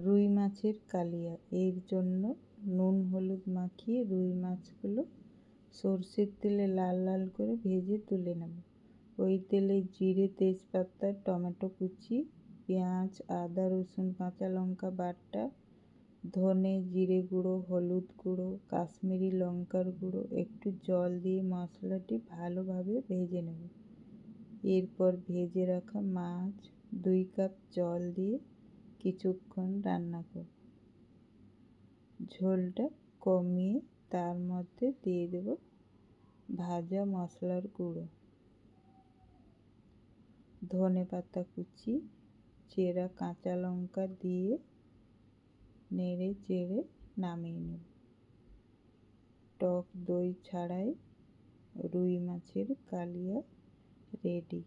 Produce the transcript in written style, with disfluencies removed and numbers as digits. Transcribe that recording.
রুই মাছের কালিয়া। এর জন্য নুন হলুদ মাখিয়ে রুই মাছগুলো সর্ষের তেলে লাল লাল করে ভেজে তুলে নেব। ওই তেলে জিরে তেজপাতা টমেটো কুচি পেঁয়াজ আদা রসুন কাঁচা লঙ্কা বাটা ধনে জিরে গুঁড়ো হলুদ গুঁড়ো কাশ্মীরি লঙ্কার গুঁড়ো একটু জল দিয়ে মশলাটি ভালোভাবে ভেজে নেব। এরপর ভেজে রাখা মাছ 2 কাপ জল দিয়ে কিছুক্ষণ রান্না করব। ঝোলটা কমিয়ে তার মধ্যে দিয়ে দেব ভাজা মশলার গুঁড়ো ধনে পাতা কুচি চেরা কাঁচা লঙ্কা দিয়ে নেড়ে চেড়ে নামিয়ে নেব। টক দই ছাড়াই রুই মাছের কালিয়া রেডি।